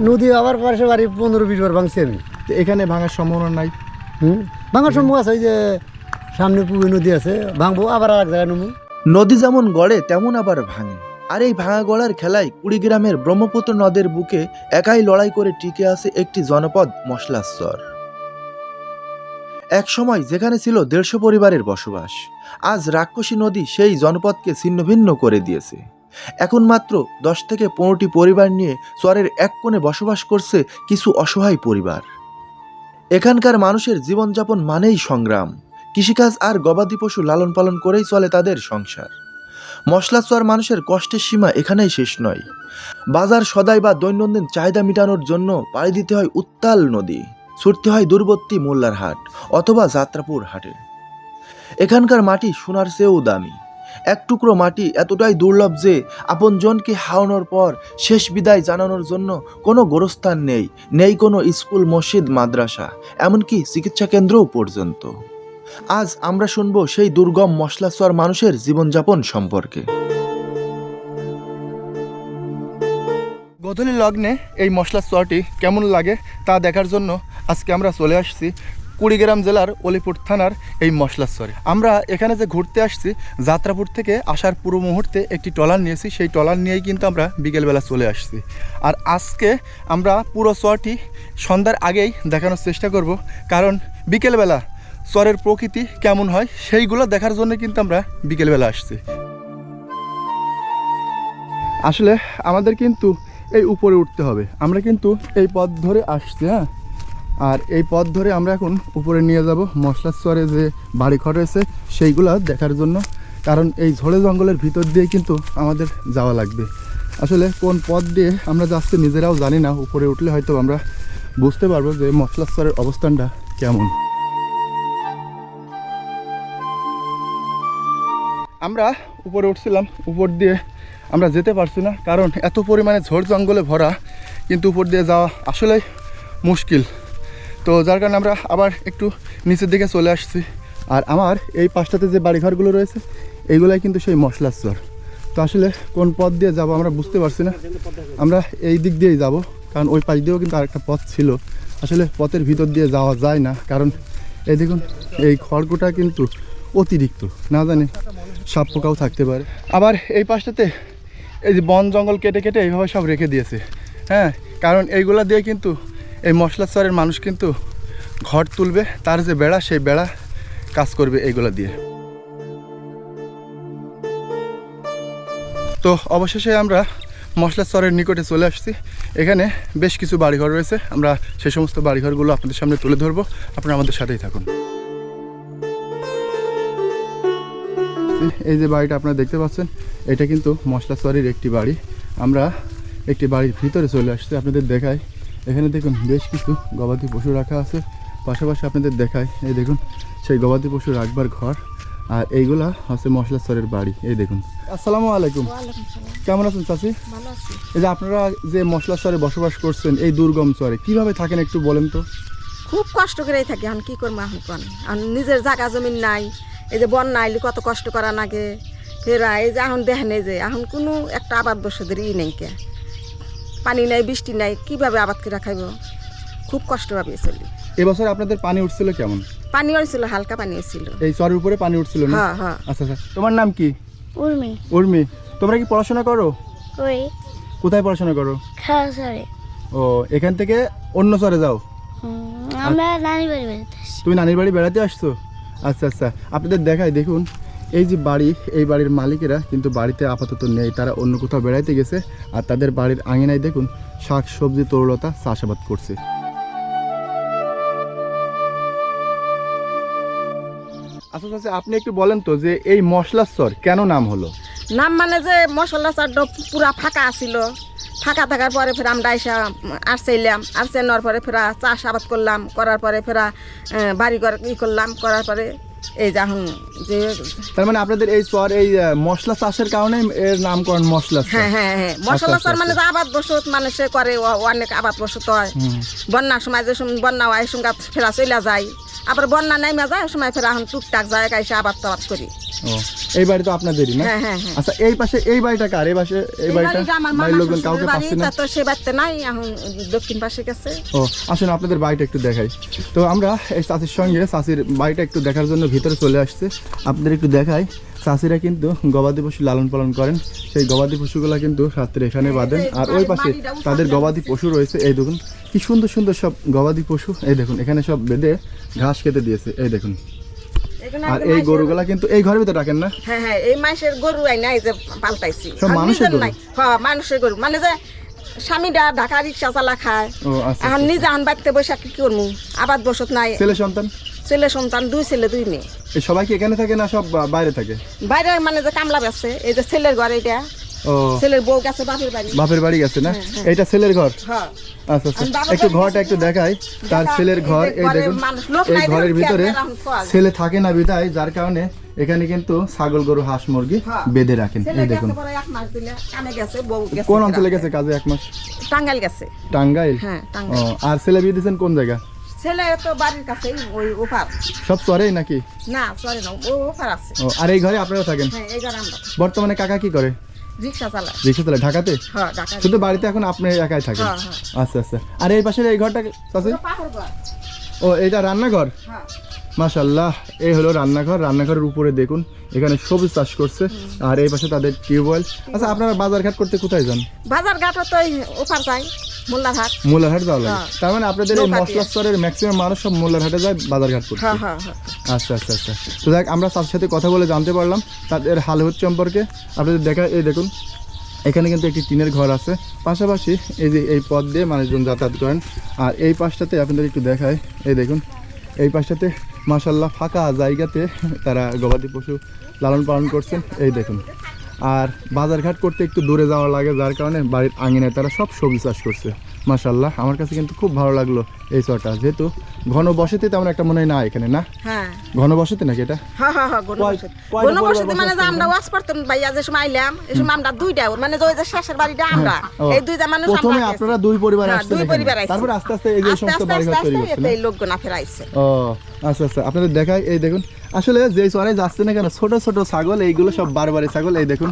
নদী আবার পাশে বাড়ি 15-20 বার ভাঙছি আমি। তো এখানে ভাঙার সম্ভাবনা নাই? ভাঙার সম্ভব আছে, ওই যে সামনে পুকুর নদী আছে, ভাঙবো আবার আর এক জায়গায় নেবো। নদী যেমন গড়ে তেমন আবার ভাঙে। আর এই ভাঙা গড়ার খেলায় কুড়িগ্রামের ব্রহ্মপুত্র নদের বুকে একাই লড়াই করে টিকে আছে একটি জনপদ মশলার চর। এক সময় যেখানে ছিল 150 পরিবারের বসবাস, আজ রাক্ষসী নদী সেই জনপদকে ছিন্নভিন্ন করে দিয়েছে। এখন মাত্র 10 থেকে 15টি পরিবার নিয়ে চরের এক কোণে বসবাস করছে কিছু অসহায় পরিবার। এখানকার মানুষের জীবনযাপন মানেই সংগ্রাম। কৃষিকাজ আর গবাদি পশু লালন পালন করেই চলে তাদের সংসার। মশলার চর মানুষের কষ্টের সীমা এখানেই শেষ নয়। বাজার সদাই বা দৈনন্দিন চাহিদা মেটানোর জন্য পাড়ি দিতে হয় উত্তাল নদী, ছুটতে হয় দূরবর্তী মোল্লার হাট অথবা যাত্রাপুর হাটে। এখানকার মাটি সোনার চেয়েও দামি। এক টুকরো মাটি এতটাই দুর্লভ যে আপনজনকে হারানোর পর শেষ বিদায় জানানোর জন্য কোনো গোরস্থান নেই, নেই কোনো স্কুল, মসজিদ, মাদ্রাসা, এমনকি চিকিৎসা কেন্দ্রও পর্যন্ত। আজ আমরা শুনবো সেই দুর্গম মশলাচর মানুষের জীবনযাপন সম্পর্কে। গধূলি লগ্নে এই মশলার চরটি কেমন লাগে তা দেখার জন্য আজকে আমরা চলে আসছি কুড়িগ্রাম জেলার অলিপুর থানার এই মশলার চরে। আমরা এখানে যে ঘুরতে আসছি, যাত্রাপুর থেকে আসার পুরো মুহূর্তে একটি ট্রলার নিয়েছি, সেই ট্রলার নিয়েই কিন্তু আমরা বিকেলবেলা চলে আসছি। আর আজকে আমরা পুরো চরটি সন্ধ্যার আগেই দেখানোর চেষ্টা করব, কারণ বিকেলবেলা চরের প্রকৃতি কেমন হয় সেইগুলো দেখার জন্য কিন্তু আমরা বিকেলবেলা আসছি। আসলে আমাদের কিন্তু এই উপরে উঠতে হবে, আমরা কিন্তু এই পথ ধরে আসছি। হ্যাঁ, আর এই পথ ধরে আমরা এখন উপরে নিয়ে যাব মশলার চরে যে বাড়িঘর রয়েছে সেইগুলো দেখার জন্য, কারণ এই ঝোড়ে জঙ্গলের ভিতর দিয়ে কিন্তু আমাদের যাওয়া লাগবে। আসলে কোন পথ দিয়ে আমরা যাচ্ছি নিজেরাও জানি না, উপরে উঠলে হয়তো আমরা বুঝতে পারবো যে মশলার চরের অবস্থানটা কেমন। আমরা উপরে উঠছিলাম, উপর দিয়ে আমরা যেতে পারছি না, কারণ এত পরিমাণে ঝোড় জঙ্গলে ভরা, কিন্তু উপর দিয়ে যাওয়া আসলে মুশকিল। তো যার কারণে আমরা আবার একটু নিচের দিকে চলে আসছি। আর আমার এই পাশটাতে যে বাড়িঘরগুলো রয়েছে এইগুলাই কিন্তু সেই মশলার চর। তো আসলে কোন পথ দিয়ে যাব আমরা বুঝতে পারছি না, আমরা এই দিক দিয়েই যাব, কারণ ওই পাশ দিয়েও কিন্তু আরেকটা পথ ছিল। আসলে পথের ভিতর দিয়ে যাওয়া যায় না, কারণ এই দেখুন এই খড়গুটা কিন্তু অতিরিক্ত, না জানি সাপ পোকাও থাকতে পারে। আবার এই পাশটাতে এই যে বন জঙ্গল কেটে কেটে এইভাবে সব রেখে দিয়েছে। হ্যাঁ, কারণ এইগুলা দিয়ে কিন্তু এই মশলার চরের মানুষ কিন্তু ঘর তুলবে, তার যে বেড়া সেই বেড়া কাজ করবে এইগুলা দিয়ে। তো অবশেষে আমরা মশলার চরের নিকটে চলে আসছি। এখানে বেশ কিছু বাড়িঘর রয়েছে, আমরা সেই সমস্ত বাড়িঘরগুলো আপনাদের সামনে তুলে ধরবো, আপনারা আমাদের সাথেই থাকুন। এই যে বাড়িটা আপনারা দেখতে পাচ্ছেন, এটা কিন্তু মশলা চরের একটি বাড়ি। আমরা একটি বাড়ির ভিতরে চলে আসছি, আপনাদের দেখাই। এখানে দেখুন বেশ কিছু গবাদি পশু রাখা আছে, পাশাপাশি আপনাদের দেখাই এই দেখুন সেই গবাদি পশু রাখবার ঘর। আর এইগুলা হচ্ছে মশলা চরের বাড়ি। এই দেখুন। আসসালামু আলাইকুম, কেমন আছেন চাচি? এই যে আপনারা যে মশলা চরে বসবাস করছেন এই দুর্গম চরে, কিভাবে থাকেন একটু বলেন তো? খুব কষ্ট করেই থাকি। এখন কি করবো, এখন কোন নিজের জায়গা জমিন নাই, এই যে বন্যা আইলে কত কষ্ট করা লাগে, ফেরা এই যে এখন দেখেন এই যে এখন কোনো একটা আবাদ বসদের নেই, কে পানি নাই, বৃষ্টি নাই, কিভাবে আবাদ করে খাইব, খুব কষ্ট ভাবে চলি। এবছর আপনাদের পানি উঠছিল কেমন? পানি হয়েছিল, হালকা পানি হয়েছিল, এই চরের উপরে পানি উঠছিল না? হ্যাঁ হ্যাঁ। আচ্ছা আচ্ছা, তোমার নাম কি? উর্মি। উর্মি, তোমরা কি পড়াশোনা করো? ওই কোথায় পড়াশোনা করো? খাওয়াছড়ে। ও, এখান থেকে অন্য চরে যাও? আমরা নানি বাড়ি বেড়াতে আসছি। তুমি নানির বাড়ি বেড়াতে আসছো? আচ্ছা আচ্ছা, আপনাদের দেখাই দেখুন এই যে বাড়ি, এই বাড়ির মালিকেরা কিন্তু বাড়িতে আপাতত নেই, তারা অন্য কোথাও বেড়াইতে গেছে। আর তাদের বাড়ির আঙিনায় দেখুন শাক সবজি তরুলতা চাষাবাদ করছে। আচ্ছা আচ্ছা, আপনি একটু বলেন তো যে এই মশলার চর কেন নাম হলো? নাম মানে যে মশলা চারটা পুরা ফাঁকা আছিল, ফাঁকা থাকার পরে ফের আমরা এসে আসছিলাম, আসছে নেওয়ার পরে ফেরা চাষ আবাদ করলাম, করার পরে ফেরা বাড়িঘর করলাম, করার পরে এই যে এখন যে তার মানে আপনাদের এই চর এই মশলা চাষের কারণে এর নামকরণ মশলা। হ্যাঁ হ্যাঁ হ্যাঁ, মশলা চর মানে যে আবাদ বসত মানুষে করে, অনেক আবাদ বসত হয়। বন্যার সময় যে বন্যা হয় সঙ্গে ফেরা চলে যায়, আবার বন্যা নাইমা যায় ওই সময় ফের এখন টুকটাক যায় এসে আবার তো করি। ও এই বাড়ি তো আপনাদেরই না? হ্যাঁ হ্যাঁ হ্যাঁ। আচ্ছা এই পাশে এই বাড়িটা কার? এই পাশে এই বাড়িটা আমার বাড়ির মামা লোকজন কাউকে শ্বশুরের বাড়ি, পাচ্ছে না? তা তো সে বাড়িতে নাই, এখন দক্ষিণ পাশে গেছে। ও আসুন আপনাদের বাড়িটা একটু দেখাই। তো আমরা এই চাষির সঙ্গে চাষির বাড়িটা একটু দেখার জন্য ভিতরে চলে আসছে। আপনাদের একটু দেখাই, চাষিরা কিন্তু গবাদি পশু লালন পালন করেন, সেই গবাদি পশুগুলা কিন্তু রাত্রে এখানে বাঁধেন। আর ওই পাশে তাদের গবাদি পশু রয়েছে, এই দেখুন কি সুন্দর সুন্দর সব গবাদি পশু, এই দেখুন এখানে সব বেঁধে ঘাস খেতে দিয়েছে, এই দেখুন। আর এই গরুগুলা কিন্তু এই ঘরের ভিতরে রাখেন না? হ্যাঁ হ্যাঁ, এই মাসের গরু আই নাই যে পাল্টাইছি সব আর মানুষের নিজের গরু? নাই। হ্যাঁ মানুষের গরু, মানে যে স্বামীটা ঢাকা রিক্সা চালা খায়, ও আচ্ছা এখন নিজে এখন বাড়িতে বসে কি করবো, আবাদ বসত নাই, ছেলে সন্তান? ছেলে সন্তান, 2 ছেলে 2 মেয়ে। এই সবাই কি এখানে থাকে না সব বাইরে থাকে? বাইরে মানে যে কামলা বেছে, এই যে ছেলের ঘর এটা, ও ছেলের বউ গেছে বাপের বাড়ি। বাপের বাড়ি গেছে না? এইটা ছেলের ঘর? হ্যাঁ আচ্ছা আচ্ছা, একটু ঘরটা একটু দেখাই। তার ছেলের ঘর, এই দেখুন এই ঘরের ভিতরে ছেলে থাকে না বিদায়, যার কারণে এখানে কিন্তু ছাগল গরু হাঁস মুরগি বেঁধে রাখেন। এই দেখুন কোন অঞ্চলে গেছে কাজে? 1 মাস টাঙ্গাইল গেছে। টাঙ্গাইল? হ্যাঁ ও টাঙ্গাইল। আর ছেলে বিয়ে দিয়েছেন কোন জায়গা? ছেলে তো বাড়ির কাছে ওই ওপার। সব চরেই নাকি? না সরি না, ও ওপার আছে। ও আর এই ঘরে আপনারা থাকেন? হ্যাঁ এই ঘরে আমরা। বর্তমানে কাকা কি করে? রিক্সা চালায়। রিক্সা চালায় ঢাকাতে? হ্যাঁ ঢাকা। শুধু বাড়িতে এখন আপনি একাই থাকেন? হ্যাঁ হ্যাঁ। আচ্ছা আচ্ছা, আর এই পাশের এই ঘরটা চাচি? পাথর ঘর। ও এটা রান্নাঘর? হ্যাঁ। মাশাআল্লাহ, এই হলো রান্নাঘর। রান্নাঘরের উপরে দেখুন এখানে সবুজ চাষ করছে, আর এই পাশে তাদের টিউবওয়েল। আচ্ছা আপনারা বাজার ঘাট করতে কোথায় যান? বাজার ঘাট তো এই ওপার যায়, মোল্লারহাট। মোল্লারহাট যাওয়া লাগে? হ্যাঁ। তার মানে আপনাদের এই নৌকা দিয়ে। মশলা স্তরের ম্যাক্সিমাম মানুষ সব মোল্লারহাটে যায় বাজার ঘাট করতে? হ্যাঁ হ্যাঁ হ্যাঁ। আচ্ছা আচ্ছা আচ্ছা, তো দেখ আমরা তার সাথে কথা বলে জানতে পারলাম তাদের হালহুত সম্পর্কে। আপনাদের দেখা, এই দেখুন এখানে কিন্তু একটি টিনের ঘর আছে, পাশাপাশি এই যে এই পথ দিয়ে মানুষজন যাতায়াত করেন। আর এই পাশটাতে আপনাদের একটু দেখায়, এই দেখুন এই পাশটাতে মাশাআল্লাহ ফাঁকা জায়গাতে তারা গবাদি পশু লালন পালন করছেন, এই দেখুন। আর বাজারঘাট করতে একটু দূরে যাওয়া লাগে, যার কারণে বাড়ির আঙিনায় তারা সব সবজি চাষ করছে। মাশাআল্লাহ, আমার কাছে কিন্তু খুব ভালো লাগলো এই চরটা, যেহেতু ঘন বসতি তেমন একটা মনে হয় না এখানে, না? হ্যাঁ ঘন বসতি নাকি এটা? হ্যাঁ হ্যাঁ হ্যাঁ, কয়টা গণবসতি পরিবার মানে যে বসবাস আমরা ওয়াজ করতাম ভাইয়া, যে সময় আইলাম এই সময় আমরা 2টা, মানে যে ওই যে শেষের বাড়িটা আমরা, ও, এই 2টা মানুষ আমরা প্রথমে আছি। আপনারা 2 পরিবার হ্যাঁ, আসছেন 2 এখানে। পরিবার আইছে। তারপর আস্তে আস্তে এই যে আস্তে সমস্ত আস্তে বাড়িঘর আস্তে তৈরি আস্তে করছেন, না? এই লোকজন ফের আইছে। ও আচ্ছা আচ্ছা, আপনাদের দেখাই, এই দেখুন আসলে যেই চরে যাচ্ছে না কেন ছোট ছোট ছাগল, এইগুলো সব বারবারি ছাগল, এই দেখুন।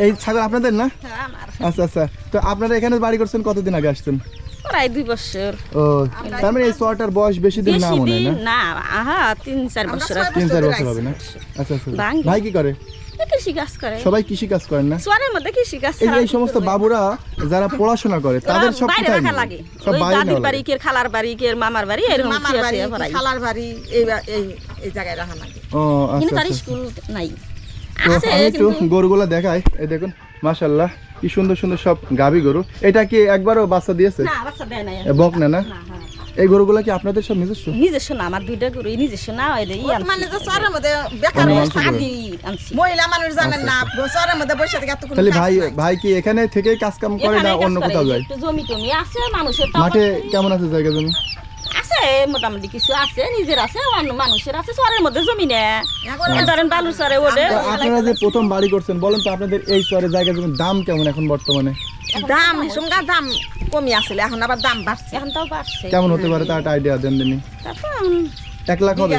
এই ছাগল আপনাদের না? হ্যাঁ আমার। আচ্ছা আচ্ছা, তো আপনারা এখানে বাড়ি করছেন কতদিন আগে আসছেন? প্রায় 2 বছর। ও তার মানে এই চরটার বয়স বেশি দিন না বেশি মনে হয়, দিন না? না, আহা 3-4 বছর। 3-4 বছর হবে না? আচ্ছা আচ্ছা, বাঙ্গি। ভাই কি করে? কৃষি কাজ করে। সবাই কৃষি কাজ করেন না? সোয়ারের মধ্যে কৃষি কাজ এই যে ছাড়া এই সমস্ত বাবুরা যারা পড়াশোনা করে তাদের সব বাইরে কোথায় রাখা নেই? লাগে। সব ওই বাইরে দাদির নেওয়া বাড়ি লাগে? কে খালার বাড়ি কে মামার বাড়ি এরকম মামার কি বাড়ি, আছে পড়াই। খালার বাড়ি এই এই জায়গায় রাখা লাগে। ও কিন্তু আচ্ছা তার আচ্ছা, স্কুল নাই। তো আছে আমি একটু কিন্তু গরুগুলা দেখাই, এই দেখুন মাশাআল্লাহ কি সুন্দর সুন্দর সব গাভী গরু। এটা কি একবারও বাচ্চা দিয়েছে? না বাচ্চা দেয় না। বক না? না, না, হ্যাঁ। এই গরুগুলা কি আপনাদের সব নিজস্ব? নিজস্ব না, আমার 2টা গরু নিজস্ব না, ওই ই মানে আনছি। যে চরের মধ্যে বেকার অন্য বসে মানুষের গরু? আদি আনছি। মহিলা মানুষ জানেন না, চরের মধ্যে বসে থেকে এত কোনো তাহলে কাজ ভাই নাই। ভাই কি এখানে থেকেই কাজ কাম করে না এখানে কাজ অন্য করে, কোথাও যায়? একটু জমি টমি আছে মানুষের, তো মাঠে কেমন আছে জায়গা জমি? আছে মোটামুটি কিছু আছে, নিজের আছে, অন্য মানুষের আছে। চরের মধ্যে জমি না, এখন এই ধরেন বালু চরে ওঠে। তো আপনারা যে প্রথম বাড়ি করছেন, বলেন তো আপনাদের এই চরে জায়গা জমির দাম কেমন এখন বর্তমানে? দাম হিসুমকা দাম কমই আসলে, এখন আবার দাম বাড়ছে। এখন তাও বাড়ছে। কেমন হতে পারে তার একটা আইডিয়া দেন দিনই। তারপর 1 লাখ হবে?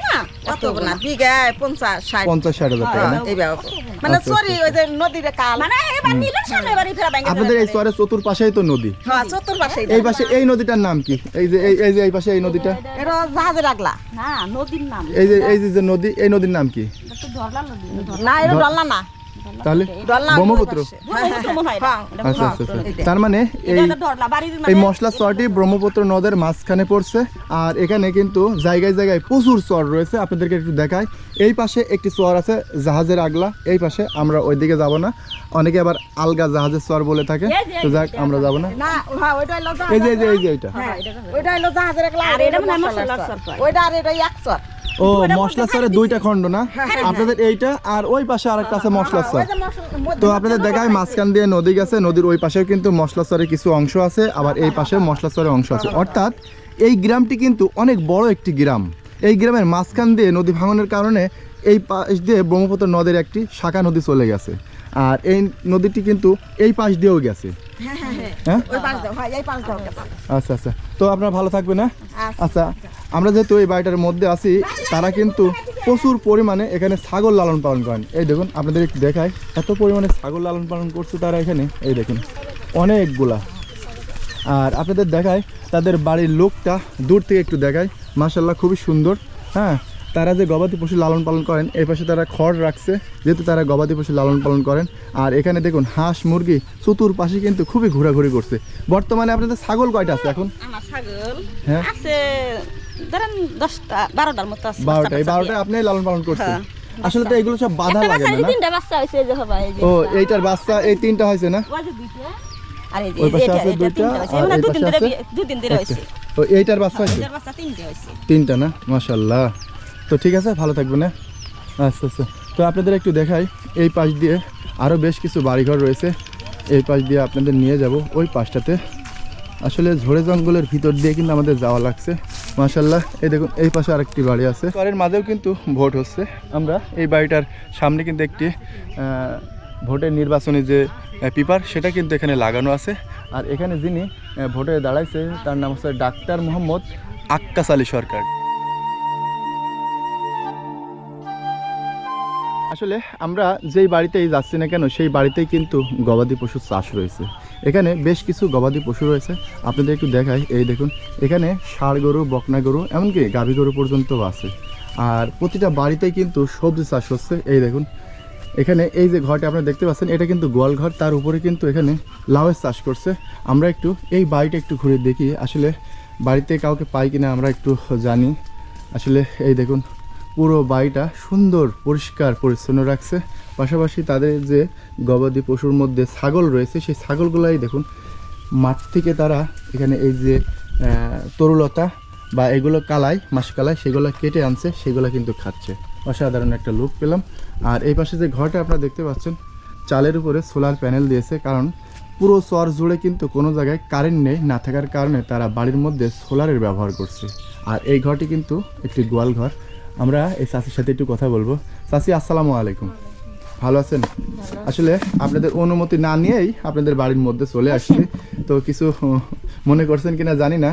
না কত না, বিঘায় 50-60 50-60 হাজার টাকা না? এইভাবে। মানে আচ্ছা, সরি ওই যে নদীর কাল, মানে এবার নিলে সামনে বাড়ি ফেরা ব্যাংকে। আপনাদের এই চরের চতুর্পাশেই তো নদী। হ্যাঁ চতুর্পাশে এই পাশে এই নদীটার নাম কি? এই যে এই যে এই পাশে এই নদীটা, এটা জাহাজে রাখলা না নদীর নাম এই যে নদী, এই নদীর নাম কি? এটা তো ধরলা নদী। না, এটা ডলনা না, তাহলে ডলনা ব্রহ্মপুত্র? ব্রহ্মপুত্র মনে হয় এটা। এটা আচ্ছা আচ্ছা ব্রহ্মপুত্র আচ্ছা, নদী। তার মানে এই এটা ধরলা বাড়ির এই মানে মশলা চরটি ব্রহ্মপুত্র নদের মাঝখানে পড়ছে। আর এখানে কিন্তু জায়গায় জায়গায় প্রচুর চর রয়েছে, আপনাদেরকে একটু দেখাই। এই পাশে একটি চর আছে জাহাজের আগলা, এই পাশে আমরা ওইদিকে যাব না, অনেকে আবার আলগা জাহাজের চর বলে থাকে, তো যাক আমরা যাব না। না হ্যাঁ ওইটা হলো এই জাহাজ, যে এইটা, হ্যাঁ ওইটা হলো জাহাজের রাখলা, আর এটা মনে হয় মশলার চর কয়। ওইটা আর এটা এক চর। ও মশলা চরের 2টা খণ্ড না? আপনাদের এইটা আর ওই পাশে আরেকটা আছে মশলা চর। ওই যে মশলা- তো আপনাদের দেখায় মাঝখান দিয়ে নদী গেছে, নদীর ওই পাশেও কিন্তু মশলা চরের কিছু অংশ আছে, আবার এই পাশে মশলা চরের অংশ আছে। অর্থাৎ এই গ্রামটি কিন্তু অনেক বড় একটি গ্রাম। এই গ্রামের মাঝখান দিয়ে নদী ভাঙনের কারণে এই পাশ দিয়ে ব্রহ্মপুত্র নদের একটি শাখা নদী চলে গেছে, আর এই নদীটি কিন্তু এই পাশ দিয়েও গেছে। হ্যাঁ ওই পাশ দাও, হ্যাঁ এই পাশ দাও। আচ্ছা আচ্ছা, তো আপনারা ভালো থাকবেন না? আচ্ছা আমরা যেহেতু এই বাড়িটার মধ্যে আছি, তারা কিন্তু প্রচুর পরিমাণে এখানে ছাগল লালন পালন করেন। এই দেখুন আপনাদের একটু দেখায়, এত পরিমাণে ছাগল লালন পালন করছে তারা এখানে, এই দেখুন অনেকগুলা। আর আপনাদের দেখায় তাদের বাড়ির লোকটা দূর থেকে একটু দেখায়, মাশাআল্লাহ খুবই সুন্দর। হ্যাঁ, তারা যে গবাদি পশু লালন পালন করেন, এই পাশে তারা খড় রাখছে, যেহেতু তারা গবাদি পশু লালন পালন করেন। আর এখানে দেখুন হাঁস মুরগি চতুর্পাশে কিন্তু খুবই ঘোরাঘুরি করছে। বর্তমানে আপনাদের ছাগল কয়টা আছে এখন? আমার ছাগল হ্যাঁ আছে ধরেন 10টা 12টার মতো আছে। 12টা। এই 12টা আপনি লালন পালন করছেন? আসলে তো এগুলো সব বাধা লাগে না? তিনটা বাচ্চা হইছে এই যে হবে এই যে। ও, এইটার বাচ্চা এই 3টা হয়েছে না? ওই যে দুইটা আর এই যে ওই পাশে এটা আছে এটা 2টা, তিনটা হইছে। আর মানে এই দুদিন পাশে ধরে আছে? দুদিন ধরে হইছে। ও, এইটার বাচ্চা হয়েছে? এটার বাচ্চা তিনটা হইছে। 3টা না? মাশাআল্লাহ। তো ঠিক আছে, ভালো থাকবেন। না আচ্ছা আচ্ছা, তো আপনাদের একটু দেখাই, এই পাশ দিয়ে আরও বেশ কিছু বাড়িঘর রয়েছে। এই পাশ দিয়ে আপনাদের নিয়ে যাব ওই পাশটাতে। আসলে ঝড়ে জঙ্গলের ভিতর দিয়ে কিন্তু আমাদের যাওয়া লাগছে। মাশাআল্লাহ, এই দেখুন এই পাশে আরেকটি বাড়ি আছে। ঘরের মাঝেও কিন্তু ভোট হচ্ছে। আমরা এই বাড়িটার সামনে কিন্তু একটি ভোটের নির্বাচনী যে পেপার, সেটা কিন্তু এখানে লাগানো আছে। আর এখানে যিনি ভোটে দাঁড়াইছে তার নাম হচ্ছে ডাক্তার মোহাম্মদ আক্কাস আলী সরকার। আসলে আমরা যেই বাড়িতেই যাচ্ছি না কেন, সেই বাড়িতেই কিন্তু গবাদি পশুর চাষ রয়েছে। এখানে বেশ কিছু গবাদি পশু রয়েছে, আপনাদের একটু দেখাই। এই দেখুন এখানে ষাঁড় গরু, বকনা গরু, এমনকি গাভী গরু পর্যন্ত আছে। আর প্রতিটা বাড়িতেই কিন্তু সবজি চাষ হচ্ছে। এই দেখুন এখানে এই যে ঘরটা আপনারা দেখতে পাচ্ছেন, এটা কিন্তু গোয়াল ঘর, তার উপরে কিন্তু এখানে লাউয়ের চাষ করছে। আমরা একটু এই বাড়িটা একটু ঘুরে দেখি, আসলে বাড়িতে কাউকে পাই কিনা আমরা একটু জানি। আসলে এই দেখুন পুরো বাড়িটা সুন্দর পরিষ্কার পরিচ্ছন্ন রাখছে। পাশাপাশি তাদের যে গবাদি পশুর মধ্যে ছাগল রয়েছে, সেই ছাগলগুলাই দেখুন মাঠ থেকে তারা এখানে এই যে তরুলতা বা এগুলো কালাই, মাসকালাই, সেগুলো কেটে আনছে, সেগুলো কিন্তু খাচ্ছে। অসাধারণ একটা লুক পেলাম। আর এই পাশে যে ঘরটা আপনারা দেখতে পাচ্ছেন, চালের উপরে সোলার প্যানেল দিয়েছে, কারণ পুরো চর জুড়ে কিন্তু কোনো জায়গায় কারেন্ট নেই, না থাকার কারণে তারা বাড়ির মধ্যে সোলারের ব্যবহার করছে। আর এই ঘরটি কিন্তু একটি গোয়াল ঘর। আমরা এই চাষির সাথে একটু কথা বলবো। চাষি, আসসালামু আলাইকুম, ভালো আছেন? আসলে আপনাদের অনুমতি না নিয়েই আপনাদের বাড়ির মধ্যে চলে আসছে, তো কিছু মনে করছেন কিনা জানি না,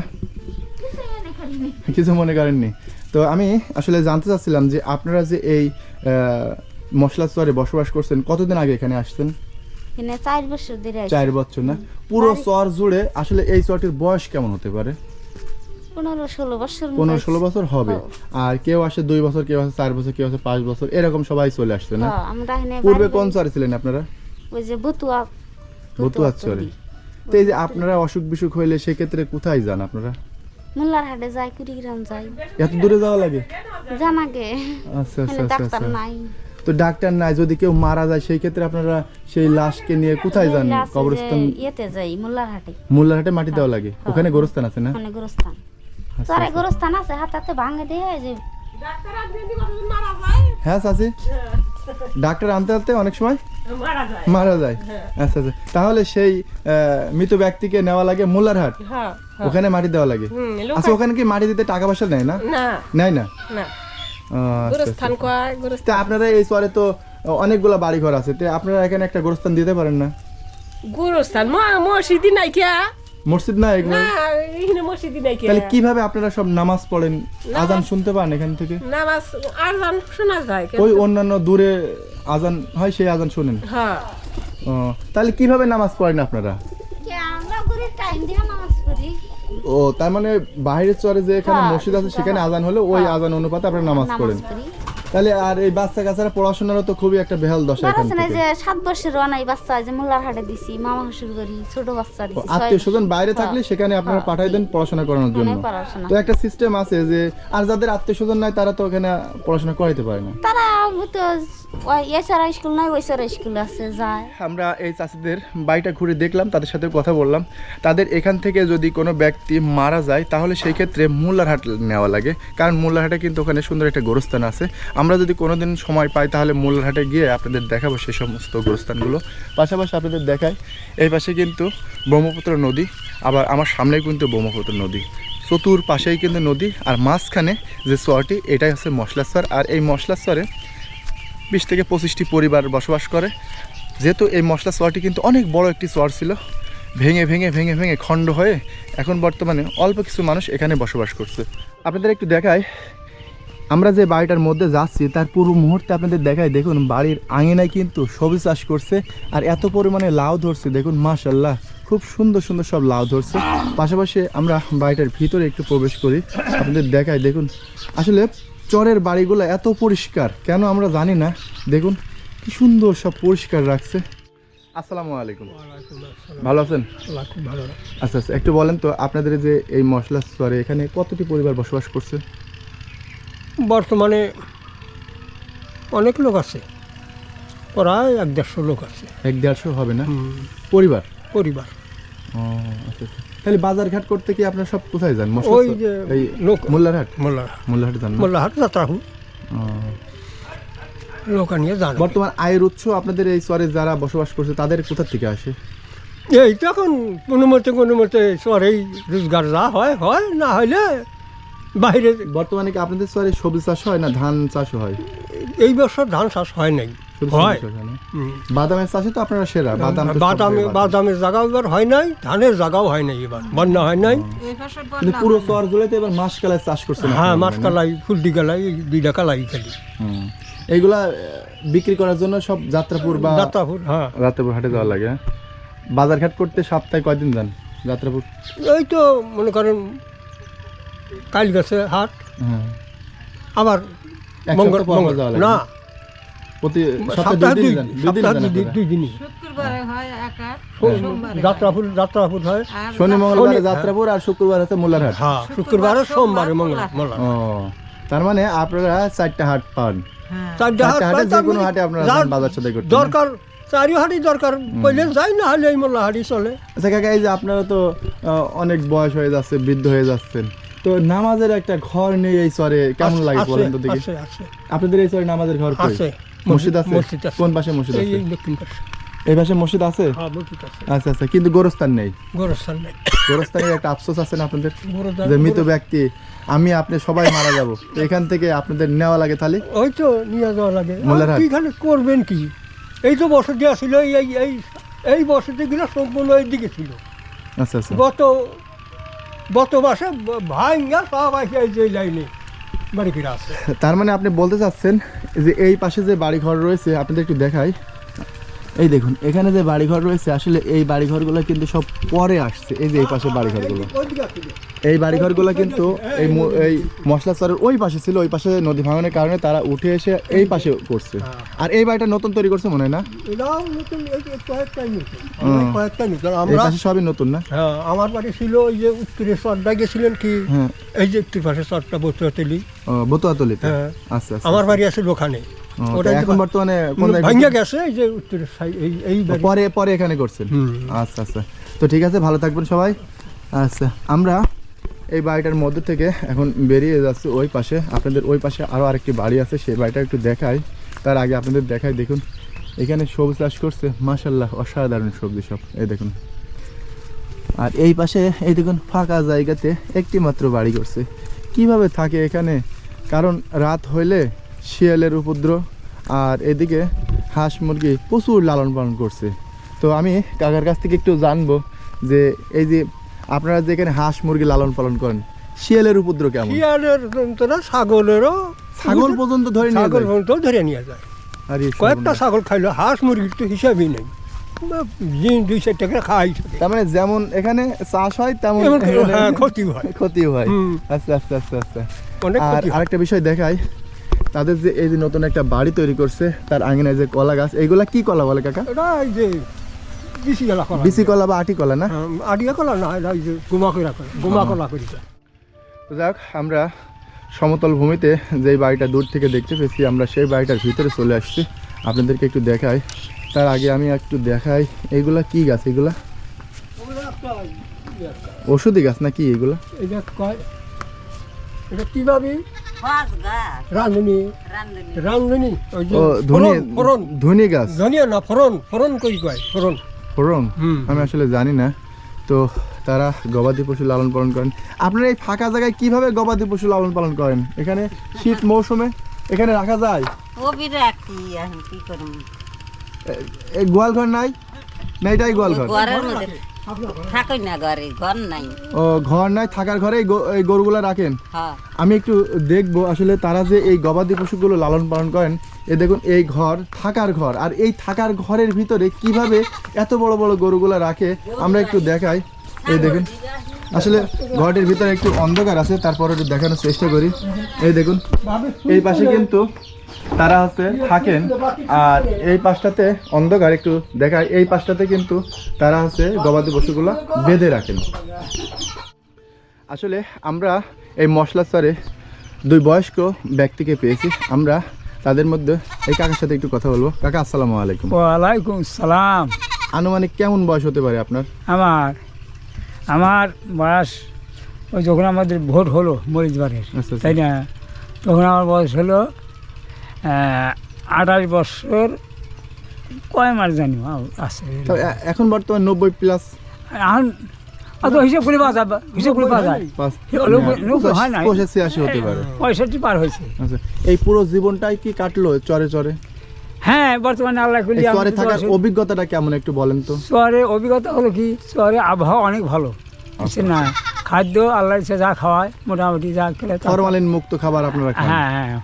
কিছু মনে করেননি। তো আমি আসলে জানতে চাচ্ছিলাম যে আপনারা যে এই মশলা চরে বসবাস করছেন, কতদিন আগে এখানে আসছেন? 4 বছর ধরে 4 বছর না? পুরো চর জুড়ে আসলে এই চরটির বয়স কেমন হতে পারে? 15-16 বছর 15-16 বছর হবে। আর কেউ আসে 2 বছর, কেউ আসে 4 বছর, কেউ আসে 5 বছর, এরকম সবাই চলে আসছে না? আমরা এখানে পূর্বে কোন চরে ছিলেন আপনারা? ওই যে বতুয়া চরে। তো এই যে আপনারা অসুখ বিসুখ হইলে সেক্ষেত্রে কোথায় যান আপনারা? মোল্লার হাটে যাই, কুড়িগ্রাম যাই। এত দূরে যাওয়া লাগে? জানাগে আচ্ছা আচ্ছা ডাক্তার আচ্ছা। নাই। তো ডাক্তার নাই, যদি কেউ মারা যায় সেই ক্ষেত্রে আপনারা সেই লাশকে নিয়ে কোথায় যান? কবরস্থান? ইয়েতে যাই, মোল্লার হাটে। মোল্লার হাটে মাটি দেওয়া লাগে? ওখানে গোরস্থান আছে না? ওখানে গোরস্থান, চরে গোরস্থান আছে, হাতে ভাঙে দিয়ে যে। হ্যাঁ চাচি, ডাক্তার আনতে আনতে অনেক সময় মারা যায়। আচ্ছা আচ্ছা, তাহলে সেই মৃত ব্যক্তিকে নেওয়া লাগে মোল্লার হাট, ওখানে মাটি দেওয়া লাগে। আচ্ছা, ওখানে কি মাটি দিতে টাকা পয়সা নেয় না? নেয় না? তা আপনারা এই চরে তো অনেকগুলো বাড়ি ঘর আছে, তো আপনারা এখানে একটা গোরস্থান দিতে পারেন না? গোরস্থান মসজিদি নাই কে? মসজিদ না এখানে? এখানে মসজিদি নাই কে? তাহলে কিভাবে আপনারা সব নামাজ পড়েন? আজান শুনতে পান এখান থেকে? নামাজ আজান শোনা যায়। ওই অন্যান্য দূরে আজান হয়, সেই আজান শুনেন? হ্যাঁ। ও, তাহলে কিভাবে নামাজ পড়েন আপনারা? আমরা করে টাইম দিয়ে নামাজ পড়ি। ও, তার মানে বাইরের চরে যে এখানে মসজিদ আছে সেখানে আজান হলে ওই আজান অনুপাতে আপনারা নামাজ পড়েন। তাহলে আর এই বাচ্চা কাচ্চারা পড়াশোনারও তো খুবই একটা বেহাল দশা এখান থেকে। যে 7 বছর অনাই বাচ্চা যে মোল্লার হাটে দিছি, মামা শ্বশুর বাড়ি, ছোট বাচ্চা দিছি। আত্মীয় স্বজন বাইরে থাকলে সেখানে আপনারা পাঠাই দেন পড়াশোনা করানোর জন্য। তো একটা সিস্টেম আছে যে, আর যাদের আত্মীয় স্বজন নাই তারা তো ওখানে পড়াশোনা করাইতে পারে না। তারা তো এছাড়া স্কুল নাই, ওই ছাড়া স্কুল আছে, যায়। আমরা এই চাষিদের বাড়িটা ঘুরে দেখলাম, তাদের সাথে কথা বললাম। তাদের এখান থেকে যদি কোনো ব্যক্তি মারা যায় তাহলে সেই ক্ষেত্রে মোল্লার হাট নেওয়া লাগে, কারণ মোল্লার হাটে কিন্তু ওখানে সুন্দর একটা গোরস্থান আছে। আমরা যদি কোনোদিন সময় পাই তাহলে মোল্লার হাটে গিয়ে আপনাদের দেখাবো সেই সমস্ত গোরস্থানগুলো। পাশাপাশি আপনাদের দেখাই, এই পাশে কিন্তু ব্রহ্মপুত্র নদী, আবার আমার সামনেই কিন্তু ব্রহ্মপুত্র নদী, চতুর্পাশেই কিন্তু নদী। আর মাঝখানে যে চরটি, এটাই হচ্ছে মশলার চর। আর এই মশলার চরে 20 থেকে 25টি পরিবার বসবাস করে। যেহেতু এই মশলা চরটি কিন্তু অনেক বড় একটি চর ছিল, ভেঙে ভেঙে ভেঙে ভেঙে খণ্ড হয়ে এখন বর্তমানে অল্প কিছু মানুষ এখানে বসবাস করছে। আপনাদের একটু দেখাই, আমরা যে বাড়িটার মধ্যে যাচ্ছি তার পুরো মুহূর্তে আপনাদের দেখাই। দেখুন বাড়ির আঙিনায় কিন্তু সবজি চাষ করছে, আর এত পরিমাণে লাউ ধরছে দেখুন, মাশাল্লাহ খুব সুন্দর সুন্দর সব লাউ ধরছে। পাশাপাশি আমরা বাড়িটার ভিতরে একটু প্রবেশ করি, আপনাদের দেখাই। দেখুন আসলে চরের বাড়িগুলো এত পরিষ্কার কেন আমরা জানি না, দেখুন কি সুন্দর সব পরিষ্কার রাখছে। আসসালামু আলাইকুম, ভালো আছেন? খুব ভালো। আচ্ছা আচ্ছা, একটু বলেন তো আপনাদের যে এই মশলা চরে এখানে কতটি পরিবার বসবাস করছে? বর্তমানে অনেক লোক আছে, প্রায় 150 লোক আছে। 150 হবে না পরিবার? পরিবার। ও আচ্ছা আচ্ছা। তাহলে বাজার ঘাট করতে কি আপনারা সব কোথায় যান? ওই যে এই লোক মোল্লারহাট? মোল্লারহাট। মোল্লারহাট যান না? মোল্লারহাট যাত্রাহু ও। লোক নিয়ে যান। বর্তমান আয়ের উৎস আপনাদের এই চরে যারা বসবাস করছে তাদের কোথা থেকে আসে? এই তখন কোনো মতে সরেই রোজগার যা হয় হয়, না হইলে বাইরে। বর্তমানে কি আপনাদের চরে সবজি চাষ হয় না ধান চাষ হয়? এই বছর ধান চাষ হয় নাই। শুধু হয়। সবজি চাষ হয় না? বাদামের চাষে তো আপনারা সেরা। বাদামের জায়গাও এবার হয় নাই, ধানের জায়গাও হয় নাই, এবার বন্যা হয় নাই। কিন্তু পুরো চর জুড়ে তো এবার মাসকালাই চাষ করছে না? হ্যাঁ, মাসকালাই, ফুলটি কালাই, এই 2টা কালাই খালি। এইগুলা বিক্রি করার জন্য সব যাত্রাপুর বা যাত্রাপুর, হ্যাঁ যাত্রাপুর হাটে যাওয়া লাগে। বাজার ঘাট করতে সপ্তাহে কয়দিন যান যাত্রাপুর? এই তো মনে করেন কাল গেছে হাট, হ্যাঁ, আবার এক মঙ্গল সপ্তাহ পর পর যাওয়া লাগে না, প্রতি সপ্তাহে সপ্তাহে 2 দিন যান? 2 দিন যান আপনারা? 2 দিনই যাত্রাপুর হয়। শনি মঙ্গলবারে যাত্রাপুর আর শুক্রবার হচ্ছে মোল্লারহাট। হ্যাঁ, শুক্রবারে সোমবারে মঙ্গল। ও, তার মানে আপনারা 4টা হাট পান। 4টা হাট 4টা হাটে পাই, যে তার কোনো মানে হাটে আপনারা যার যান বাজার সদাই করতে? দরকার 4 হাটই দরকার পড়লে যাই, না হলে এই মোল্লা হাটই চলে। আচ্ছা কাকা, এই যে আপনারা তো অনেক বয়স হয়ে যাচ্ছে, বৃদ্ধ হয়ে যাচ্ছেন, তো নামাজের একটা ঘর নেই এই চরে, কেমন লাগে আছে, বলেন তো দেখি? আছে, আছে, আপনাদের এই চরে নামাজের ঘর কই? আছে। মসজিদ আছে? মসজিদ আছে। কোন পাশে মসজিদ এই আছে? এই দক্ষিণ পাশে। এই পাশে মসজিদ আছে? হ্যাঁ, মসজিদ আছে। আচ্ছা আচ্ছা, কিন্তু গোরস্থান নেই? গোরস্থান নাই। গোরস্থানের একটা আফসোস আছে না আপনাদের, গোরস্থান- যে মৃত ব্যক্তি আমি আপনি সবাই মারা যাব, তো এখান থেকে আপনাদের নেওয়া লাগে তাহলে? ওই তো নিয়ে যাওয়া লাগে। মোল্লারহাট? এখানে করবেন কি? এই তো বসতি আসছিল, এই বসতিগুলো সম্পূর্ণ এইদিকে ছিল। আচ্ছা আচ্ছা। গত মাসে ভাইঙ্গা সব আসে এই যে লাইনে বাড়ি ফিরে আসে। তার মানে আপনি বলতে চাচ্ছেন যে এই পাশে যে বাড়িঘর রয়েছে, আপনাদের একটু দেখাই, এই দেখুন এখানে যে বাড়িঘর রয়েছে, আসলে এই বাড়িঘরগুলো কিন্তু সব পরে আসছে। এই যে এই পাশে বাড়িঘরগুলো, ওইদিকে আসছিল। এই বাড়িঘরগুলো কিন্তু এই মশলা চরের ওই পাশে ছিল, ওই পাশে নদী ভাঙনের কারণে তারা উঠে এসে এই পাশে করছে। আর এই বাড়িটা নতুন তৈরি করছে মনে হয় না? এটাও নতুন, এই কয়েকটাই নতুন, হুম। কয়েকটাই নতুন। এই আমরা, পাশে সবই নতুন না? হ্যাঁ, আমার বাড়ি ছিল ওই যে উত্তরে চরটা গেছিলেন কি, হ্যাঁ, এই যে উত্তর পাশে চরটা বতুয়াতলি। বতুয়াতলিতে? হ্যাঁ, আচ্ছা আচ্ছা। আমার বাড়ি আছে ওখানে। ও, তো ওটাই তো এখন বর্তমানে কোন জায়গায়? ভাঙ্গা গেছে এই যে উত্তরের এই বাড়ি। পরে পরে এখানে করছেন? হুম। আচ্ছা আচ্ছা, তো ঠিক আছে, ভালো থাকবেন সবাই। আচ্ছা, আমরা এই বাড়িটার মধ্যে থেকে এখন বেরিয়ে যাচ্ছি ওই পাশে। আপনাদের ওই পাশে আরও আরেকটি বাড়ি আছে, সেই বাড়িটা একটু দেখাই। তার আগে আপনাদের দেখাই, দেখুন এখানে সবজি চাষ করছে, মাশাল্লাহ অসাধারণ সবজি সব, এই দেখুন। আর এই পাশে এই দেখুন ফাঁকা জায়গাতে একটি মাত্র বাড়ি করছে। কিভাবে থাকে এখানে, কারণ রাত হইলে শিয়ালের উপদ্রব, আর এদিকে হাঁস মুরগি প্রচুর লালন পালন করছে। তো আমি কাকার কাছ থেকে একটু জানবো যে এই যে আপনারা যে এখানে হাঁস মুরগি লালন পালন করেন, শিয়ালের উপদ্রব কেমন? শিয়ালের যন্ত্রণা, ছাগলেরও, ছাগল পর্যন্ত ধরে নিয়ে ছাগল যায়? পর্যন্ত ধরে নিয়ে যায়। আরে কয়েকটা সর্বনাশ। ছাগল খাইলো, হাঁস মুরগির তো হিসাবই নেই। দিন 2-4 টাকা খাই থাকে। তার মানে যেমন এখানে চাষ হয় তেমন এমন এখানে হ্যাঁ, ক্ষতি হয়, ক্ষতি হয়। হুম। আচ্ছা আচ্ছা আচ্ছা আচ্ছা। অনেক আর ক্ষতি হয়। আরেকটা বিষয় দেখাই, তাদের যে এই যে নতুন একটা বাড়ি তৈরি করছে, তার আঙিনায় যে কলা গাছ, এইগুলা কি কলা বলে কাকা? এটা এই যে বিসি কলা কলা, বিচি কলা বা আটি কলা না? আডিয়া কলা না, এটা এই যে গোমা কলা করে, গোমা কলা করি। তো যাক, আমরা সমতল ভূমিতে যেই বাড়িটা দূর থেকে দেখতে পেয়েছি, আমরা সেই বাড়িটার ভিতরে চলে আসছি, আপনাদেরকে একটু দেখাই। তার আগে আমি একটু দেখাই, এইগুলা কি গাছ? এগুলা ওষুধি গাছ না কি এগুলা? এটা কয়, এটা কি ভাবি? রাঁধুনি, রাঁধুনি, ওই যে ও ধনি, ফোড়ন, ধনি গাছ, ধনিয়া না, ফোড়ন, ফোড়ন কই কয়, ফোড়ন। ফোড়ন? হুম। আমি আসলে জানি না। তো তারা গবাদি পশু লালন পালন করেন। আপনারা এই ফাঁকা জায়গায় কিভাবে গবাদি পশু লালন পালন করেন? এখানে শীত মৌসুমে এখানে রাখা যায়? এই গোয়াল ঘর নাই না? এটাই গোয়াল ঘর? থাকই না ঘরে, ঘর নাই। ও ঘর নাই, থাকার ঘরে এই গরুগুলা রাখেন। হ্যাঁ, আমি একটু দেখবো আসলে তারা যে এই গবাদি পশুগুলো লালন পালন করেন। এ দেখুন, এই ঘর থাকার ঘর, আর এই থাকার ঘরের ভিতরে কিভাবে এত বড় বড় গরুগুলা রাখে আমরা একটু দেখাই। এই দেখুন, আসলে ঘরটির ভিতরে একটু অন্ধকার আছে, তারপরে একটু দেখানোর চেষ্টা করি। এই দেখুন, এই পাশে কিন্তু তারা হচ্ছে থাকেন, আর এই পাশটাতে অন্ধকার, একটু দেখায়। এই পাশটাতে কিন্তু তারা হচ্ছে গবাদি পশুগুলা বেঁধে রাখেন। আসলে আমরা এই মশলাচরে দুই বয়স্ক ব্যক্তিকে পেয়েছি। আমরা তাদের মধ্যে এই কাকার সাথে একটু কথা বলবো। কাকা, আসসালামু আলাইকুম। ওয়ালাইকুম সালাম। আনুমানিক কেমন বয়স হতে পারে আপনার? আমার বয়স ওই যখন আমাদের ভোট হলো মরিচবাড়ির, আচ্ছা, আচ্ছা। তাই না, তখন আমার বয়স হলো 28 বছর কয় মাস জানি আছে। তো এখন বর্তমান 90 প্লাস। এখন অত হিসাব করে পাওয়া যায়, হিসাব করে পাওয়া যায়, হয় না, 85 হতে পারে। 65 পার হয়েছে। আচ্ছা, এই পুরো জীবনটাই কি কাটলো চরে চরে? হ্যাঁ, বর্তমানে আল্লাহ করলি এই চরে থাকার অভিজ্ঞতাটা কেমন একটু বলেন তো। চরে অভিজ্ঞতা হলো কি, চরে আবহাওয়া অনেক ভালো, বুঝছেন না, খাদ্য আল্লাহ ইচ্ছা যা খাওয়ায় মোটামুটি যা খেলে ফরমালিন মুক্ত খাবার আপনারা খান। হ্যাঁ হ্যাঁ।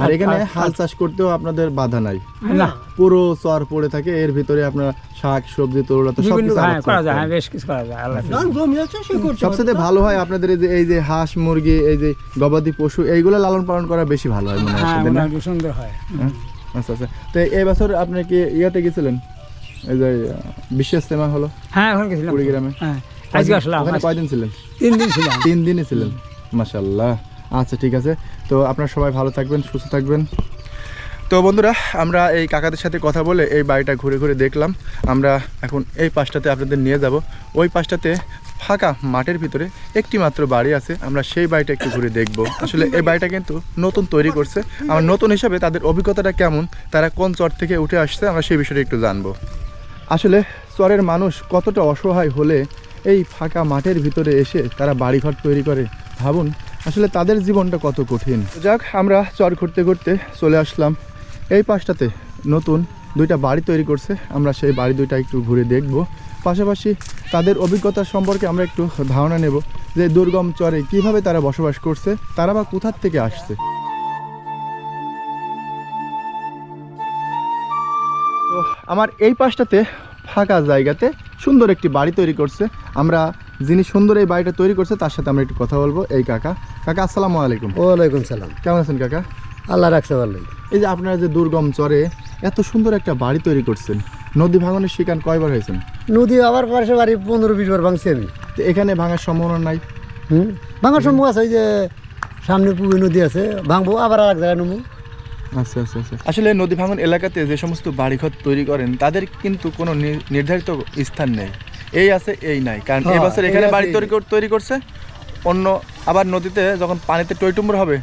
আর এখানে হাল চাষ করতেও আপনাদের বাধা নাই, না, পুরো চর পড়ে থাকে, এর ভিতরে আপনারা শাক সবজি তরুলতা সব কিছু আবাদ করা যায়, করেন। হ্যাঁ, বেশ কিছু করা যায় আল্লাহ। জমি আছে সে করতে সবচেয়ে ভালো হয় আপনাদের এই যে হাঁস মুরগি, এই যে গবাদি পশু, এইগুলো লালন পালন করা বেশি ভালো হয় মনে হয় হ্যাঁ, আপনাদের, না? মোটামুটি সুন্দর হয়। হ্যাঁ? আচ্ছা আচ্ছা। তো এই বছর আপনি কি ইয়াতে গেছিলেন, এই যে বিশ্ব ইজতেমা হলো হ্যাঁ, ওখানে গেছিলাম। কুড়িগ্রামে? হ্যাঁ, আজকে আসলাম। ওখানে কয়দিন ছিলেন? 3 দিন ছিলাম। 3 দিনই ছিলেন, মাশাআল্লাহ। আচ্ছা, ঠিক আছে। তো আপনারা সবাই ভালো থাকবেন, সুস্থ থাকবেন। তো বন্ধুরা, আমরা এই কাকাদের সাথে কথা বলে এই বাড়িটা ঘুরে ঘুরে দেখলাম। আমরা এখন এই পাশটাতে আপনাদের নিয়ে যাব। ওই পাশটাতে ফাঁকা মাঠের ভিতরে একটি মাত্র বাড়ি আছে, আমরা সেই বাড়িটা একটু ঘুরে দেখব। আসলে এই বাড়িটা কিন্তু নতুন তৈরি করছে। আমার নতুন হিসাবে তাদের অভিজ্ঞতাটা কেমন, তারা কোন চর থেকে উঠে আসছে, আমরা সেই বিষয়টা একটু জানবো। আসলে চরের মানুষ কতটা অসহায় হলে এই ফাঁকা মাঠের ভিতরে এসে তারা বাড়িঘর তৈরি করে, ভাবুন আসলে তাদের জীবনটা কত কঠিন। যাক, আমরা চর ঘুরতে ঘুরতে চলে আসলাম এই পাশটাতে। নতুন 2টা বাড়ি তৈরি করছে, আমরা সেই বাড়ি 2টা একটু ঘুরে দেখব। পাশাপাশি তাদের অভিজ্ঞতা সম্পর্কে আমরা একটু ধারণা নেব যে দুর্গম চরে কিভাবে তারা বসবাস করছে, তারা বা কোথার থেকে আসছে। তো আমার এই পাশটাতে ফাঁকা জায়গাতে সুন্দর একটি বাড়ি তৈরি করছে। আমরা যিনি সুন্দর এই বাড়িটা তৈরি করছে তার সাথে আমরা একটু কথা বলবো। এই কাকা। কাকা, আসসালামু আলাইকুম। ওয়ালাইকুম সালাম। কেমন আছেন কাকা? আল্লাহ রাখছে ভালোই। এই যে আপনারা যে দুর্গম চরে এত সুন্দর একটা বাড়ি তৈরি করছেন, নদী ভাঙনের শিকার কয়বার হয়েছেন? নদী আবার পাশে বাড়ি 15-20 বার ভাঙছি আমি। তো এখানে ভাঙার সম্ভাবনা নাই? ভাঙার সম্ভব আছে, ওই যে সামনে পুকুর নদী আছে, ভাঙবো আবার আর এক জায়গায় নেবো। আচ্ছা আচ্ছা আচ্ছা। আসলে নদী ভাঙন এলাকাতে যে সমস্ত বাড়িঘর তৈরি করেন তাদের কিন্তু কোনো নির্ধারিত স্থান নেই, এই আছে এই নাই। কারণ হ্যাঁ, এবছর এখানে এই আছে, বাড়ি এই তৈরি করছে, অন্য আবার নদীতে যখন পানিতে টইটুম্বর হবে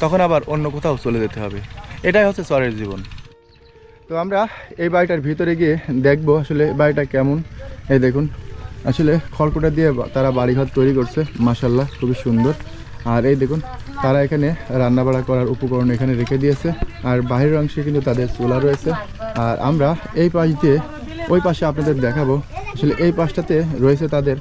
তখন আবার অন্য কোথাও চলে যেতে হবে। এটাই হচ্ছে চরের জীবন। তো আমরা এই বাড়িটার ভিতরে গিয়ে দেখবো আসলে বাড়িটা কেমন। এই দেখুন, আসলে খড়কুটা দিয়ে তারা বাড়িঘর তৈরি করছে, মাশাআল্লাহ, খুবই সুন্দর। আর এই দেখুন, তারা এখানে রান্নাবাড়া করার উপকরণ এখানে রেখে দিয়েছে, আর বাইরের অংশে কিন্তু তাদের চুলা রয়েছে। আর আমরা এই পাশ দিয়ে ওই পাশে আপনাদের দেখাবো। আসলে এই পাশটাতে রয়েছে তাদের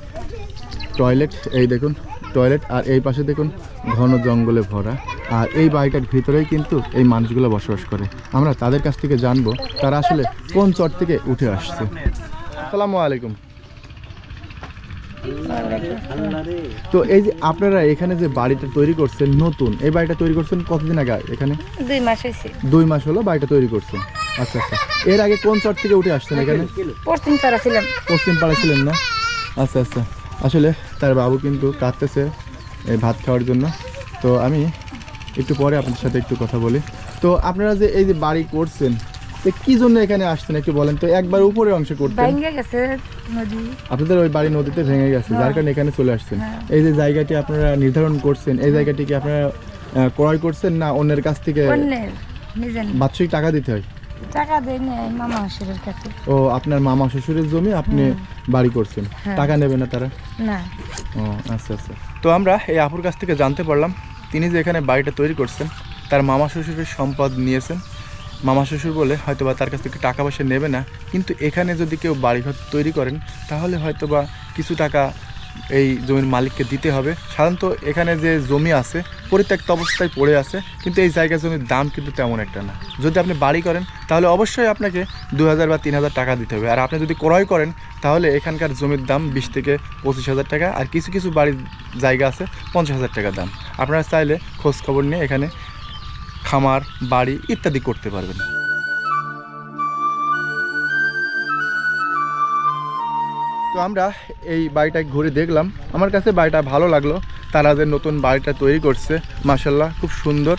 টয়লেট, এই দেখুন টয়লেট, আর এই পাশে দেখুন ঘন জঙ্গলে ভরা। আর এই বাড়িটার ভিতরেই কিন্তু এই মানুষগুলো বসবাস করে। আমরা তাদের কাছ থেকে জানবো তারা আসলে কোন চর থেকে উঠে আসছে। আসসালামু আলাইকুম। তো এই যে আপনারা এখানে যে বাড়িটা তৈরি করছেন নতুন, এই বাড়িটা তৈরি করছেন কতদিন আগে? এখানে 2 মাস হয়েছে। 2 মাস হলো বাড়িটা তৈরি করছেন। আচ্ছা আচ্ছা। এর আগে কোন চর থেকে উঠে আসছেন এখানে? পশ্চিম পাড়া ছিলাম। পশ্চিম পাড়া ছিলেন না? আচ্ছা আচ্ছা। আসলে তার বাবু কিন্তু কাঁদতেছে এই ভাত খাওয়ার জন্য। তো আমি একটু পরে আপনাদের সাথে একটু কথা বলি। তো আপনারা যে এই যে বাড়ি করছেন, তো কি জন্য এখানে আসছেন একটু বলেন তো। একবার উপরের অংশে করতেন, ভেঙে গেছে নদী। আপনাদের ওই বাড়ি নদীতে ভেঙে গেছে, যার কারণে এখানে চলে আসছেন। এই যে জায়গাটি আপনারা নির্ধারণ করছেন, এই জায়গাটি কি আপনারা ক্রয় করছেন না অন্যের কাছ থেকে? অন্যের, নিজের না। বাৎসরিক টাকা দিতে হয়? টাকা দেয় না, মামা শ্বশুরের কাছে। ও, আপনার মামা শ্বশুরের জমি আপনি বাড়ি করছেন, টাকা নেবে না তারা? না। ও আচ্ছা আচ্ছা। তো আমরা এই আপুর কাছ থেকে জানতে পারলাম তিনি যে এখানে বাড়িটা তৈরি করছেন তার মামা শ্বশুরের সম্পদ নিয়েছেন, মামা শ্বশুর বলে হয়তোবা তার কাছ থেকে টাকা পয়সা নেবে না, কিন্তু এখানে যদি কেউ বাড়িঘর তৈরি করেন তাহলে হয়তোবা কিছু টাকা এই জমির মালিককে দিতে হবে। সাধারণত এখানে যে জমি আছে পরিত্যক্ত অবস্থায় পড়ে আছে, কিন্তু এই জায়গা জমির দাম কিন্তু তেমন একটা না। যদি আপনি বাড়ি করেন তাহলে অবশ্যই আপনাকে 2000 বা 3000 টাকা দিতে হবে। আর আপনি যদি ক্রয় করেন তাহলে এখানকার জমির দাম 20 থেকে 25,000 টাকা, আর কিছু কিছু বাড়ির জায়গা আছে 50,000 টাকা দাম। আপনারা চাইলে খোঁজ খবর নিয়ে এখানে খামার, বাড়ি ইত্যাদি করতে পারবেন। তো আমরা এই বাড়িটা ঘুরে দেখলাম, আমার কাছে বাড়িটা ভালো লাগলো। তারা যে নতুন বাড়িটা তৈরি করছে মাশাআল্লাহ খুব সুন্দর।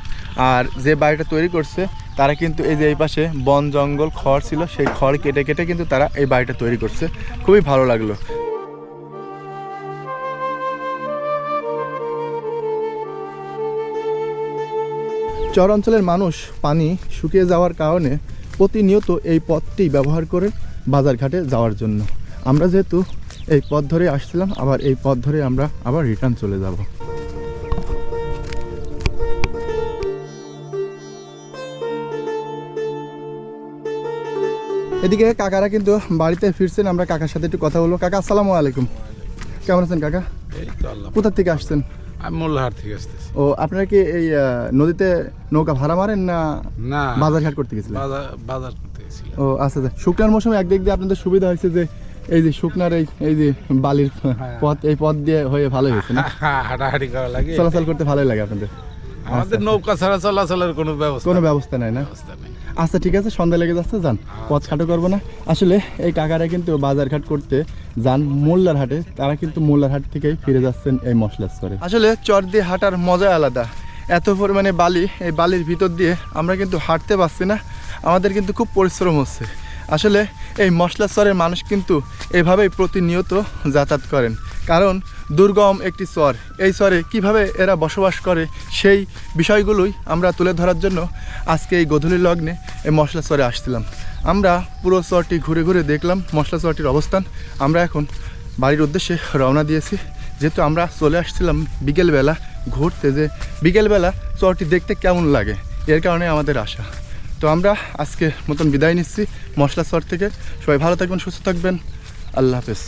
আর যে বাড়িটা তৈরি করছে তারা কিন্তু এই যে এই পাশে বন জঙ্গল খড় ছিল, সেই খড় কেটে কেটে কিন্তু তারা এই বাড়িটা তৈরি করছে, খুবই ভালো লাগলো। চর অঞ্চলের মানুষ পানি শুকিয়ে যাওয়ার কারণে প্রতিনিয়ত এই পথটি ব্যবহার করে বাজারঘাটে যাওয়ার জন্য। আমরা যেহেতু এই পথ ধরে আসছিলাম, আবার এই পথ ধরে আমরা আবার রিটার্ন চলে যাব। এদিকে কাকারা কিন্তু বাড়িতে ফিরছেন, আমরা কাকার সাথে একটু কথা বলবো। কাকা আসসালামু আলাইকুম, কেমন আছেন কাকা? কোথা থেকে আসছেন? আমি মোল্লাহাট থেকে আসতেছি। ও, আপনারা কি এই নদীতে নৌকা ভাড়া মারেন না না, বাজারঘাট করতে গেছিলেন? বাজার করতে গেছিলাম। ও আচ্ছা আচ্ছা। শুকনার মৌসুমে একদিক দিয়ে আপনাদের সুবিধা হয়েছে যে এই যে শুকনার এই যে বালির পথ, এই পথ দিয়ে হয়ে ভালো হয়েছে না? হাঁটাহাঁটি করা লাগে, চলাচল করতে ভালোই লাগে আপনাদের? আমাদের নৌকা ছাড়া চলাচলের কোনো ব্যবস্থা নাই না? ব্যবস্থা নেই। আচ্ছা ঠিক আছে, সন্ধ্যা লেগে যাচ্ছে, যান, পথ খাটো করবো না। আসলে এই কাকারা কিন্তু বাজারঘাট করতে যান মোল্লার হাটে, তারা কিন্তু মোল্লার হাট থেকেই ফিরে যাচ্ছেন এই মশলা চরে। আসলে চর দিয়ে হাঁটার মজা আলাদা, এত পরিমাণে বালি, এই বালির ভিতর দিয়ে আমরা কিন্তু হাঁটতে পারছি না, আমাদের কিন্তু খুব পরিশ্রম হচ্ছে। আসলে এই মশলা চরের মানুষ কিন্তু এভাবেই প্রতিনিয়ত যাতায়াত করেন, কারণ দুর্গম একটি চর, এই চরে কিভাবে এরা বসবাস করে সেই বিষয়গুলোই আমরা তুলে ধরার জন্য আজকে এই গধূলি লগ্নে এই মশলা চরে আসছিলাম। আমরা পুরো চরটি ঘুরে ঘুরে দেখলাম মশলা চরটির অবস্থান। আমরা এখন বাড়ির উদ্দেশ্যে রওনা দিয়েছি, যেহেতু আমরা চলে আসছিলাম বিকেলবেলা ঘুরতে, যে বিকেলবেলা চরটি দেখতে কেমন লাগে এর কারণে আমাদের আশা। তো আমরা আজকে মতন বিদায় নিচ্ছি মশলা চর থেকে। সবাই ভালো থাকবেন, সুস্থ থাকবেন, আল্লাহ হাফেজ।